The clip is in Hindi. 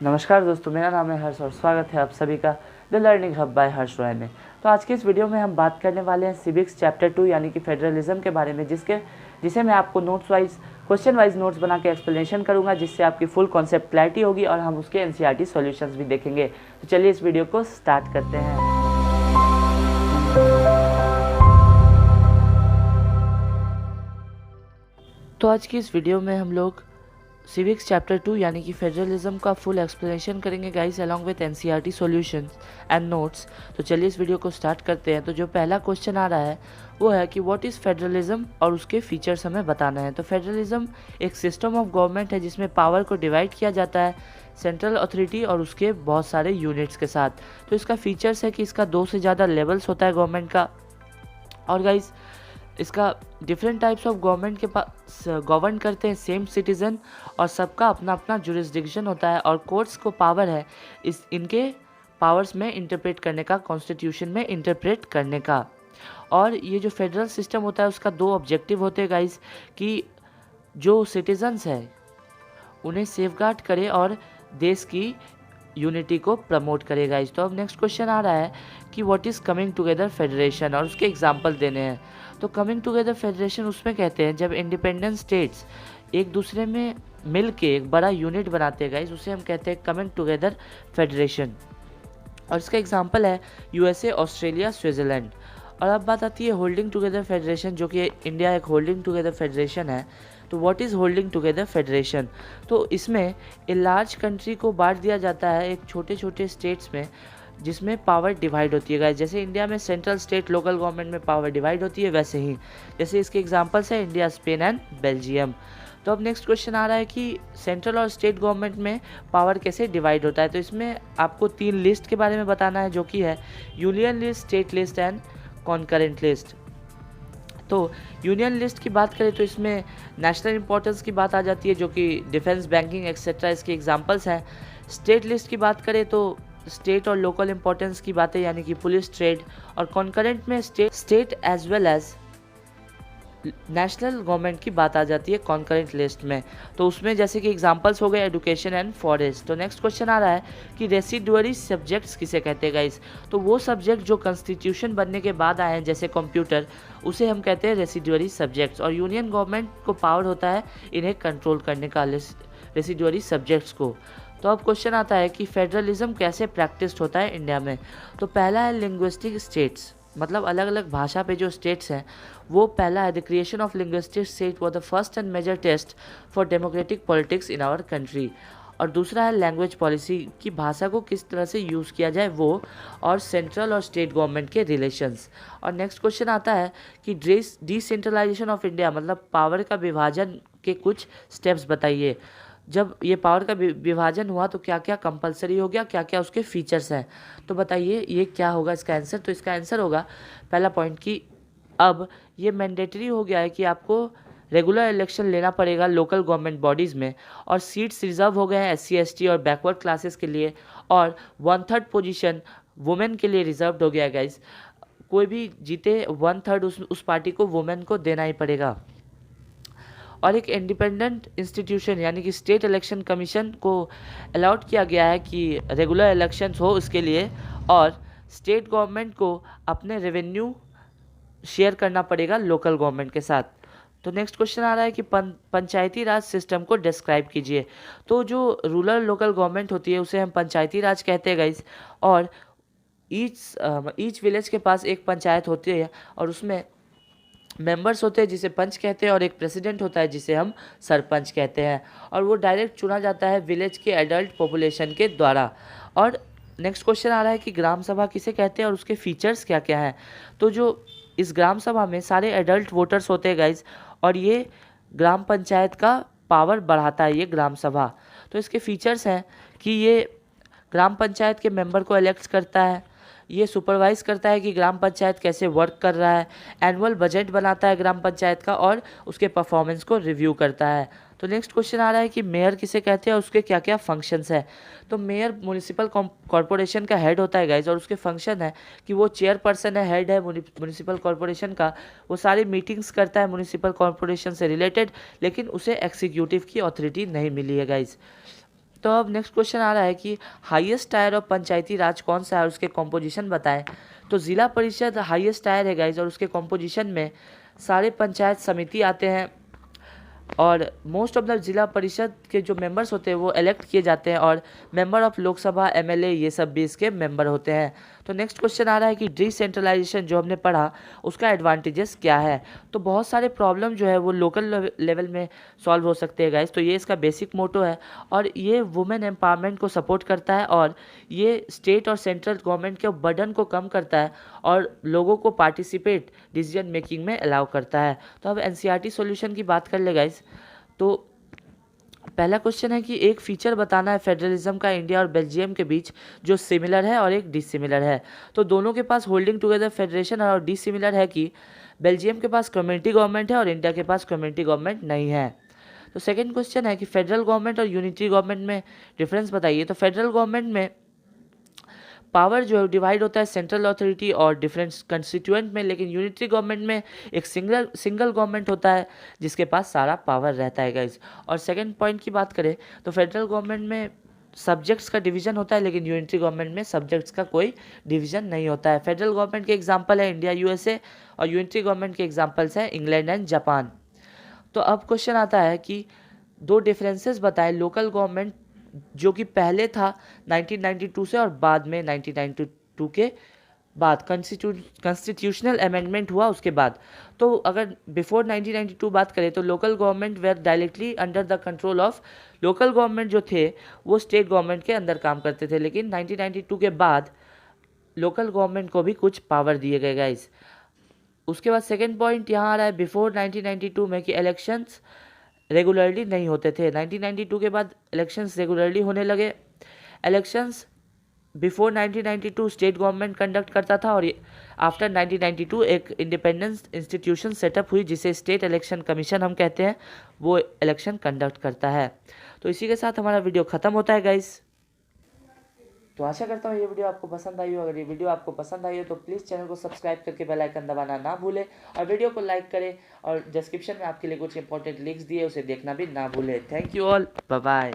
नमस्कार दोस्तों, मेरा नाम है हर्ष और स्वागत है आप सभी का द लर्निंग हब बाय हर्ष रॉय में। तो आज के इस वीडियो में हम बात करने वाले हैं सिविक्स चैप्टर 2 यानी कि फेडरलिज्म के बारे में, जिसे मैं आपको notes wise question wise notes बना के एक्सप्लेनेशन करूंगा, जिससे आपकी फुल कॉन्सेप्ट क्लैरिटी होगी और हम उसके एनसीईआरटी सॉल्यूशंस भी देखेंगे। तो चलिए इस वीडियो को स्टार्ट करते हैं। तो आज की इस वीडियो में हम लोग सिविक्स चैप्टर 2 यानी कि फेडरलिज्म का फुल एक्सप्लेनेशन करेंगे guys, along with NCERT solutions and notes. तो चलिए इस वीडियो को स्टार्ट करते हैं। तो जो पहला क्वेश्चन आ रहा है वो है कि व्हाट इज़ फेडरलिज्म और उसके फीचर्स हमें बताना है। तो फेडरलिज्म एक सिस्टम ऑफ गवर्नमेंट है जिसमें पावर को डिवाइड किया जाता है सेंट्रल अथॉरिटी और उसके बहुत सारे यूनिट्स के साथ। तो इसका फीचर्स है कि इसका 2 से ज़्यादा लेवल्स होता है गवर्नमेंट का, और गाइस इसका डिफरेंट टाइप्स ऑफ गवर्नमेंट के पास गवर्न करते हैं सेम सिटीज़न, और सबका अपना अपना जुरिस्डिक्शन होता है, और कोर्ट्स को पावर है इनके पावर्स में इंटरप्रेट करने का, कॉन्स्टिट्यूशन में इंटरप्रेट करने का। और ये जो फेडरल सिस्टम होता है उसका 2 ऑब्जेक्टिव होते हैं गाइस, कि जो सिटीजन्स है उन्हें सेफगार्ड करे और देश की यूनिटी को प्रमोट करेगा। इस तो अब नेक्स्ट क्वेश्चन आ रहा है कि what is coming together federation, और उसके एग्जांपल देने हैं। तो कमिंग टुगेदर फेडरेशन उसमें कहते हैं जब इंडिपेंडेंट स्टेट्स एक दूसरे में मिल के एक बड़ा यूनिट बनाते हैं गाइस, उसे हम कहते हैं कमिंग टुगेदर फेडरेशन। और इसका एग्जांपल है यूएसए, ऑस्ट्रेलिया, स्विट्ज़रलैंड। और अब बात आती है होल्डिंग टुगेदर फेडरेशन, जो कि इंडिया एक होल्डिंग टुगेदर फेडरेशन है। तो what is holding together federation? तो इसमें ए लार्ज कंट्री को बांट दिया जाता है एक छोटे छोटे स्टेट्स में, जिसमें पावर डिवाइड होती है गाइस। जैसे इंडिया में सेंट्रल स्टेट लोकल गवर्नमेंट में पावर डिवाइड होती है, वैसे ही जैसे इसके एग्जांपल्स है इंडिया, स्पेन एंड बेल्जियम। तो अब नेक्स्ट क्वेश्चन आ रहा है कि सेंट्रल और स्टेट गवर्नमेंट में पावर कैसे डिवाइड होता है। तो इसमें आपको 3 लिस्ट के बारे में बताना है, जो कि है union list, state list and concurrent list. तो यूनियन लिस्ट की बात करें तो इसमें नेशनल इंपॉर्टेंस की बात आ जाती है, जो कि डिफेंस, बैंकिंग एक्सेट्रा इसके एग्जांपल्स हैं। स्टेट लिस्ट की बात करें तो स्टेट और लोकल इंपॉर्टेंस की बातें, यानी कि पुलिस, ट्रेड। और कॉन्करेंट में state as well as national government की बात आ जाती है कॉन्करेंट लिस्ट में। तो उसमें जैसे कि एग्जांपल्स हो गए एजुकेशन एंड फॉरेस्ट। तो नेक्स्ट क्वेश्चन आ रहा है कि रेसिडुअरी सब्जेक्ट्स किसे कहते हैं गाइस। तो वो सब्जेक्ट जो कॉन्स्टिट्यूशन बनने के बाद आए हैं, जैसे कंप्यूटर, उसे हम कहते हैं रेसिडुअरी सब्जेक्ट्स। और यूनियन गवर्नमेंट को पावर होता है इन्हें कंट्रोल करने का, रेसिडुअरी सब्जेक्ट्स को। तो अब क्वेश्चन आता है कि फेडरलिज्म कैसे प्रैक्टिस होता है इंडिया में। तो पहला है लिंग्विस्टिक स्टेट्स, मतलब अलग अलग भाषा पे जो स्टेट्स हैं वो पहला है। The creation of linguistic state was the first and major test for democratic politics in our country. और दूसरा है लैंग्वेज पॉलिसी, की भाषा को किस तरह से यूज़ किया जाए वो, और सेंट्रल और स्टेट गवर्नमेंट के रिलेशंस। और नेक्स्ट क्वेश्चन आता है कि डिसेंट्रलाइजेशन ऑफ इंडिया, मतलब पावर का विभाजन के कुछ स्टेप्स बताइए। जब ये पावर का विभाजन हुआ तो क्या क्या कंपलसरी हो गया, क्या क्या उसके फीचर्स हैं। तो बताइए ये क्या होगा इसका आंसर। तो इसका आंसर होगा पहला पॉइंट कि अब ये मैंडेटरी हो गया है कि आपको रेगुलर इलेक्शन लेना पड़ेगा लोकल गवर्नमेंट बॉडीज़ में, और सीट्स रिजर्व हो गए हैं SC ST और बैकवर्ड क्लासेस के लिए, और 1/3 पोजीशन वुमेन के लिए रिजर्व हो गया है गाइस। कोई भी जीते 1/3 उस पार्टी को वुमेन को देना ही पड़ेगा। और एक इंडिपेंडेंट इंस्टीट्यूशन यानी कि स्टेट इलेक्शन कमीशन को अलाउड किया गया है कि रेगुलर इलेक्शंस हो उसके लिए, और स्टेट गवर्नमेंट को अपने रेवेन्यू शेयर करना पड़ेगा लोकल गवर्नमेंट के साथ। तो नेक्स्ट क्वेश्चन आ रहा है कि पंचायती राज सिस्टम को डिस्क्राइब कीजिए। तो जो रूरल लोकल गवर्नमेंट होती है उसे हम पंचायती राज कहते हैं गाइस, और ईच विलेज के पास एक पंचायत होती है, और उसमें मेंबर्स होते हैं जिसे पंच कहते हैं, और एक प्रेसिडेंट होता है जिसे हम सरपंच कहते हैं, और वो डायरेक्ट चुना जाता है विलेज के एडल्ट पॉपुलेशन के द्वारा। और नेक्स्ट क्वेश्चन आ रहा है कि ग्राम सभा किसे कहते हैं और उसके फीचर्स क्या क्या हैं। तो जो इस ग्राम सभा में सारे एडल्ट वोटर्स होते हैं गाइज, और ये ग्राम पंचायत का पावर बढ़ाता है ये ग्राम सभा। तो इसके फीचर्स हैं कि ये ग्राम पंचायत के मेंबर को इलेक्ट करता है, ये सुपरवाइज करता है कि ग्राम पंचायत कैसे वर्क कर रहा है, एनुअल बजट बनाता है ग्राम पंचायत का, और उसके परफॉर्मेंस को रिव्यू करता है। तो नेक्स्ट क्वेश्चन आ रहा है कि मेयर किसे कहते हैं और उसके क्या क्या फंक्शंस है। तो मेयर म्यूनिसिपल कॉरपोरेशन का हेड होता है गाइज, और उसके फंक्शन है कि वो चेयरपर्सन है, हेड है म्यूनिसिपल कॉरपोरेशन का, वो सारी मीटिंग्स करता है म्यूनिसिपल कॉरपोरेशन से रिलेटेड, लेकिन उसे एग्जीक्यूटिव की अथॉरिटी नहीं मिली है गाइज। तो अब नेक्स्ट क्वेश्चन आ रहा है कि हाईएस्ट टायर ऑफ पंचायती राज कौन सा है और उसके कॉम्पोजिशन बताएं। तो ज़िला परिषद हाईएस्ट टायर है गाइज, और उसके कॉम्पोजिशन में सारे पंचायत समिति आते हैं और मोस्ट ऑफ द जिला परिषद के जो मेंबर्स होते हैं वो इलेक्ट किए जाते हैं, और मेंबर ऑफ लोकसभा, एमएलए, ये सब भी इसके मेंबर होते हैं। तो नेक्स्ट क्वेश्चन आ रहा है कि डिसेंट्रलाइजेशन जो हमने पढ़ा उसका एडवांटेजेस क्या है। तो बहुत सारे प्रॉब्लम जो है वो लोकल लेवल में सॉल्व हो सकते हैं गाइस। तो ये इसका बेसिक मोटो है, और ये वुमेन एम्पावरमेंट को सपोर्ट करता है, और ये स्टेट और सेंट्रल गवर्नमेंट के बर्डन को कम करता है, और लोगों को पार्टिसिपेट डिसीजन मेकिंग में अलाउ करता है। तो अब एनसीईआरटी सॉल्यूशन की बात कर ले गाइस। तो पहला क्वेश्चन है कि एक फीचर बताना है फेडरलिज्म का इंडिया और बेल्जियम के बीच जो सिमिलर है और एक डिसिमिलर है। तो दोनों के पास होल्डिंग टुगेदर फेडरेशन और डिसिमिलर है कि बेल्जियम के पास कम्युनिटी गवर्नमेंट है और इंडिया के पास कम्युनिटी गवर्नमेंट नहीं है। तो सेकंड क्वेश्चन है कि फेडरल गवर्नमेंट और यूनिटरी गवर्नमेंट में डिफरेंस बताइए। तो फेडरल गवर्नमेंट में पावर जो है डिवाइड होता है सेंट्रल अथॉरिटी और डिफरेंट कंस्टिट्यूएंट में, लेकिन यूनिटरी गवर्नमेंट में एक सिंगल गवर्नमेंट होता है जिसके पास सारा पावर रहता है गाइज। और सेकंड पॉइंट की बात करें तो फेडरल गवर्नमेंट में सब्जेक्ट्स का डिवीजन होता है, लेकिन यूनिटरी गवर्नमेंट में सब्जेक्ट्स का कोई डिवीजन नहीं होता है। फेडरल गवर्नमेंट के एग्जाम्पल है इंडिया, यूएसए, और यूनिटरी गवर्नमेंट के एग्जाम्पल्स हैं इंग्लैंड एंड जापान। तो अब क्वेश्चन आता है कि दो डिफरेंसेस बताएं लोकल गवर्नमेंट जो कि पहले था 1992 से और बाद में 1992 के बाद कॉन्स्टिट्यूशनल अमेंडमेंट हुआ उसके बाद। तो अगर बिफोर 1992 बात करें तो local government where directly under the control of, local government जो थे वो स्टेट गवर्नमेंट के अंदर काम करते थे, लेकिन 1992 के बाद लोकल गवर्नमेंट को भी कुछ पावर दिए गए गाइस। उसके बाद सेकेंड पॉइंट यहाँ आ रहा है बिफोर 1992 में कि इलेक्शंस रेगुलरली नहीं होते थे। 1992 के बाद इलेक्शंस रेगुलरली होने लगे। Elections before 1992 state government conduct करता था, और आफ्टर 1992 एक इंडिपेंडेंस इंस्टीट्यूशन सेटअप हुई जिसे स्टेट इलेक्शन कमीशन हम कहते हैं, वो इलेक्शन कंडक्ट करता है। तो इसी के साथ हमारा वीडियो ख़त्म होता है गाइस। तो आशा करता हूँ ये वीडियो आपको पसंद आई हो। अगर ये वीडियो आपको पसंद आई हो तो प्लीज़ चैनल को सब्सक्राइब करके बेल आइकन दबाना ना भूलें, और वीडियो को लाइक करें, और डिस्क्रिप्शन में आपके लिए कुछ इंपॉर्टेंट लिंक्स दिए उसे देखना भी ना भूलें। Thank you all, bye bye.